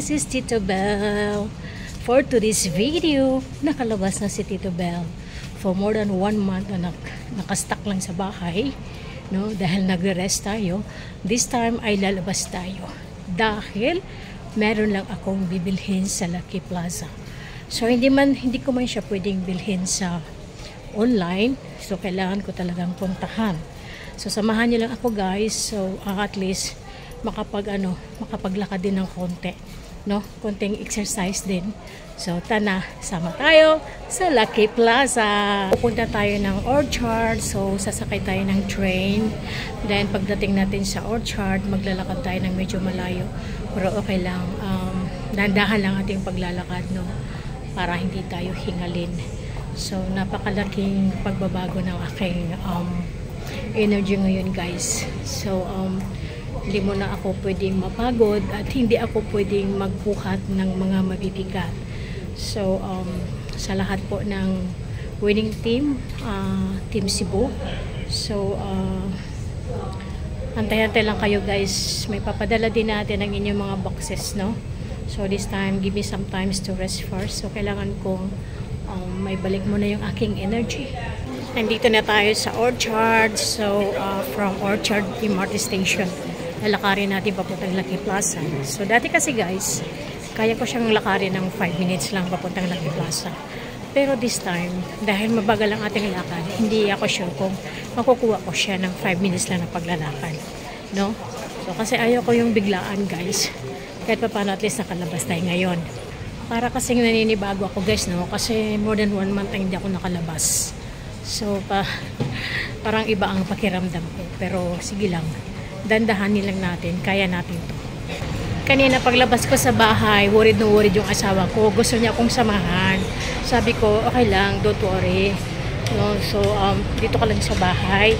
this is Tito Belle. For today's video, nakalabas na si Tito Belle. For more than 1 month na nakastuck lang sa bahay, no? Dahil nagre-rest tayo. This time ay lalabas tayo. Dahil meron lang akong bibilhin sa Lucky Plaza. So hindi ko man siya pwedeng bilhin sa online. So kailangan ko talagang puntahan. So samahan niyo lang ako guys. So at least makapaglakad din ng konti, no? Konting exercise din. So tana, sama tayo sa Lucky Plaza. Pupunta tayo ng Orchard. So sasakay tayo ng train. Then pagdating natin sa Orchard, maglalakad tayo ng medyo malayo. Pero okay lang, dahan-dahan lang ating paglalakad, no? Para hindi tayo hingalin. So napakalaking pagbabago ng aking energy ngayon guys. So hindi mo na ako pwedeng mapagod at hindi ako pwedeng magbuhat ng mga mabibigat. So sa lahat po ng winning team, Team Cebu, so antay-antay lang kayo guys. May papadala din natin ang inyong mga boxes, no? So this time give me some times to rest first. So kailangan kong may balik muna yung aking energy. Nandito na tayo sa Orchard. So from Orchard MRT Station, lalakarin natin papuntang Lucky Plaza. So dati kasi guys, kaya ko siyang lakarin ng 5 minutes lang papuntang Lucky Plaza. Pero this time, dahil mabagal ang ating lakad, hindi ako sure kung makukuha ko siya ng 5 minutes lang na paglalakad, no? So kasi ayaw ko yung biglaan guys. Kahit pa paano at least nakalabas tayo ngayon. Para kasing naninibago ako guys, no? Kasi more than 1 month ay hindi ako nakalabas. So parang iba ang pakiramdam ko. Pero sige lang, dandahanin lang natin, kaya natin to. Kanina paglabas ko sa bahay, worried na worried yung asawa ko. Gusto niya akong samahan. Sabi ko, okay lang, don't worry, no? So dito ka lang sa bahay.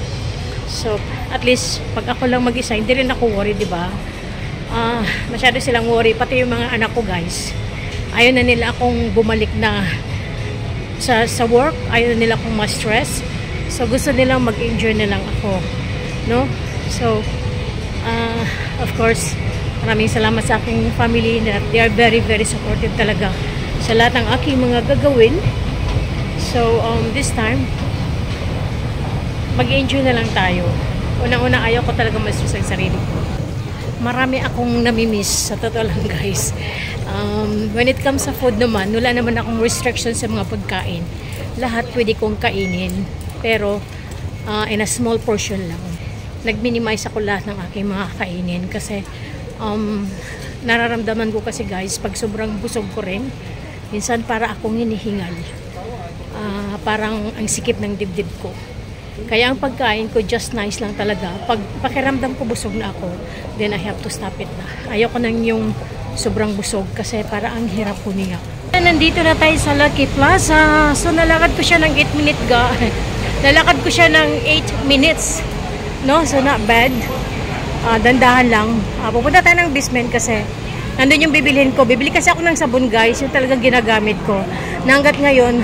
So at least pag ako lang mag-isa, hindi rin ako worried, di ba? Masyado silang worry, pati yung mga anak ko guys. Ayaw na nila akong bumalik na sa work, ayaw na nila akong ma-stress. So gusto nilang mag-enjoy na lang ako, no? So of course, maraming salamat sa aking family na they are very very supportive talaga sa lahat ng aking mga gagawin. So this time mag-enjoy na lang tayo. Unang-una ayaw ko talaga ma-stress ang sarili ko. Marami akong namimiss sa totoo lang guys. When it comes sa food naman, wala naman akong restrictions sa mga pagkain. Lahat pwede kong kainin, pero in a small portion lang. Nag-minimize ako lahat ng aking mga kainin kasi nararamdaman ko kasi guys, pag sobrang busog ko rin, minsan para akong hinihingal. Parang ang sikip ng dibdib ko. Kaya ang pagkain ko just nice lang talaga. Pag pakiramdam ko busog na ako, then I have to stop it na. Ayoko nang yung sobrang busog kasi para ang hirap huminga. Nandito na tayo sa Lucky Plaza. So nalakad ko siya ng 8 minutes nalakad ko siya ng 8 minutes. No? So not bad. Dandahan lang. Pupunta tayo ng basement kasi nandun yung bibilhin ko. Bibili kasi ako ng sabon guys. Yung talagang ginagamit ko. Hanggat ngayon,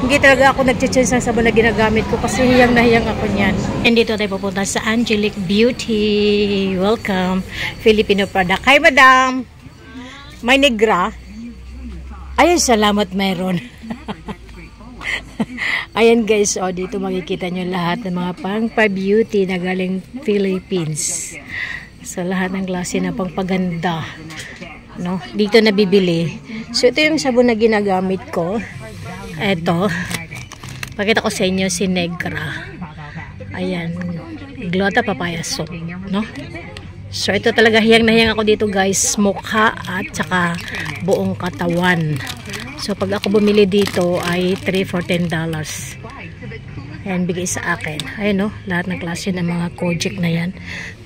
hindi talaga ako nag-change ng sabon na ginagamit ko kasi hiyang na hiyang ako niyan. And dito tayo pupunta sa Angelic Beauty. Welcome. Filipino product. Hi madam! May negra. Ayun, salamat meron. Ayan guys, dito makikita nyo lahat ng mga pang-pa-beauty na galing Philippines. So lahat ng klase na pang-paganda, no? Dito nabibili. So ito yung sabon na ginagamit ko. Ito. Pakita ko sa inyo si Negra. Ayan. Glota Papaya Soap, no? So ito talaga hiyang na hiyang ako dito guys. Mukha at saka buong katawan. So pag ako bumili dito ay 3 for $10. Ayan, bigay sa akin. Ayan, no? Lahat ng klase ng mga Kojic na yan.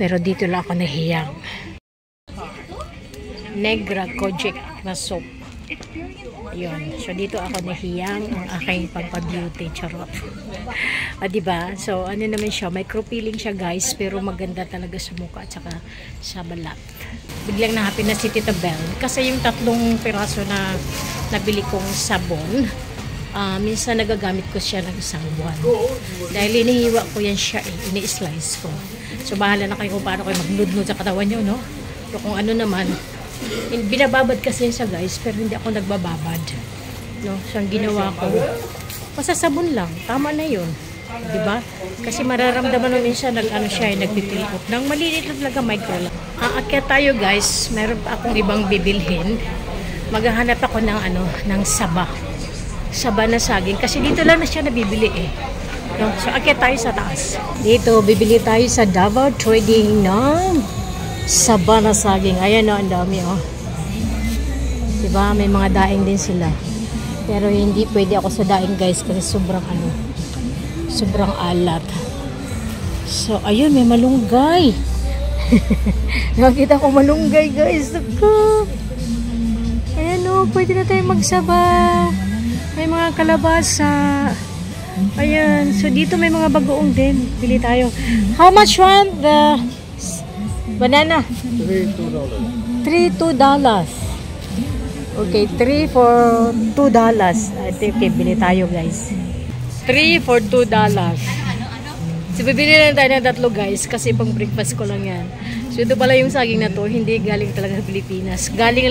Pero dito lang ako nahiyang. Negra Kojic na soap. Yun. So dito ako nahiyang ang aking pagpa-beauty. Charot. Diba? So ano naman siya, micro-peeling siya guys, pero maganda talaga sa mukha at saka sa balat. Biglang na-happy na si Tita Belle kasi yung 3 piraso na nabili kong sabon, minsan nagagamit ko siya ng isang buwan. Dahil inihiwa ko yan siya, ini-slice ko. So bahala na kayo kung paano kayo magnudnud sa katawan nyo, no? Pero kung ano naman, Binababad kasi siya guys, pero hindi ako nagbababad. No? So, ang ginawa ko, pasasabon lang. Tama na yun. Diba? Kasi mararamdaman namin siya, nagpipilpot. Nang maliliit lang talaga, micro lang. Aakyat tayo guys, meron pa akong ibang bibilhin. Maghahanap ako ng saba. Saba na saging. Kasi dito lang na siya nabibili eh. No? So, aakyat tayo sa taas. Dito, bibili tayo sa Davao Trading ng saba na saging. Ayan o, ang dami o. Diba? May mga daing din sila. Pero hindi pwede ako sa daing guys kasi sobrang sobrang alat. So, ayun, may malunggay. Nakita ko malunggay guys. Ayan o, pwede na tayo magsaba. May mga kalabasa. Ayan. So, dito may mga bagoong din. Bili tayo. How much one? The banana? $3, $2. Okay, 3 for $2. Okay, bili tayo guys. 3 for $2. So, bibili lang tayo ng 3 guys kasi pang breakfast ko lang yan. So, ito pala yung saging na to, hindi galing talaga Pilipinas. Galing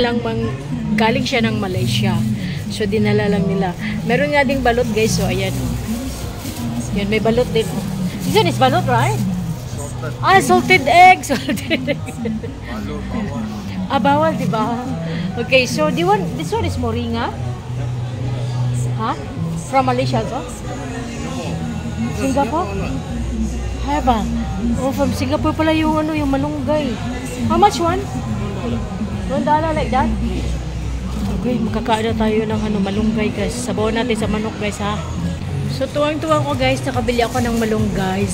siya ng Malaysia. So, dinala lang nila. Meron nga ding balot guys. So, ayan o. Yan, may balot din. This one is balot, right? Salted egg. Salted egg. Bawal, diba? Okay, so this one is moringa? Huh? From Malaysia also? Singapore? Heaven. Oh, from Singapore pala yung yung malunggay. How much one? $1 like that? Okay, makakain na tayo ng malunggay guys. Sabaw natin sa manok guys ha. So tuwang-tuwang ko guys, nakabili ako ng malunggay.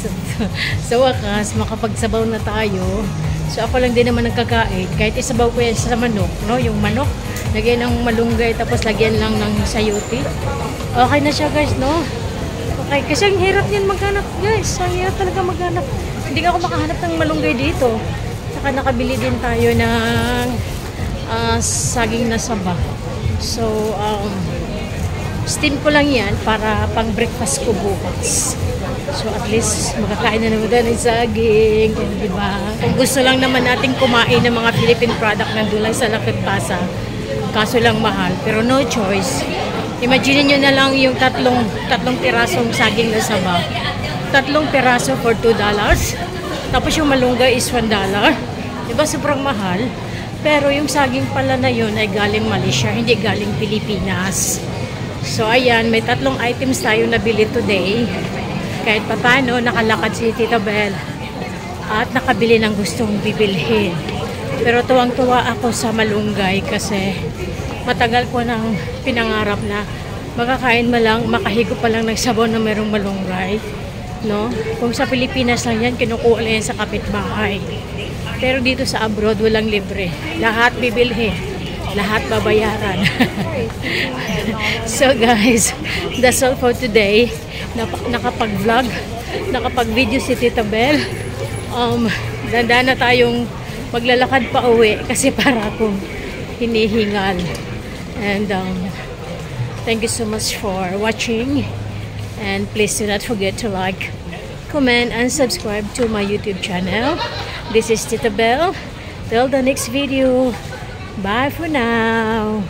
Sa wakas, makapagsabaw na tayo. So ako lang din naman nagkakain. Kahit isabaw ko yan sa manok, no? Yung manok, lagyan ng malunggay tapos lagyan lang ng sayuti. Okay na siya guys, no? Okay, kasi ang hirap yan maghanap guys. Ang hirap talaga maghanap. Hindi ako makahanap ng malunggay dito. Saka nakabili din tayo ng saging na saba. So, steam ko lang yan para pang breakfast ko bukas. So at least makakain na naman tayo ng saging, diba? Kung gusto lang naman natin kumain ng mga Philippine product nandun lang sa Lakit Pasa, kaso lang mahal, pero no choice. Imagine nyo na lang yung tatlong pirasong saging na saba. 3 piraso for $2. Tapos yung malunggay is $1. Diba sobrang mahal? Pero yung saging pala na yun ay galing Malaysia, hindi galing Pilipinas. So ayan, may 3 items tayo nabili today. Kahit papano, nakalakad si Tita Belle at nakabili ng gustong bibilhin. Pero tuwang-tuwa ako sa malunggay kasi matagal ko nang pinangarap na makakain makahigop pa lang ng sabaw na merong malunggay. No? Kung sa Pilipinas lang yan, kinukuha lang yan sa kapitbahay. Pero dito sa abroad, walang libre. Lahat bibilhin. Lahat babayaran. So guys, that's all for today. Nakapag-vlog, nakapag-video si Tita Belle. Danda na tayong maglalakad pa uwi kasi para akong hinihingal. And thank you so much for watching. And please do not forget to like, comment, and subscribe to my YouTube channel. This is Tita Belle. Till the next video. Bye for now.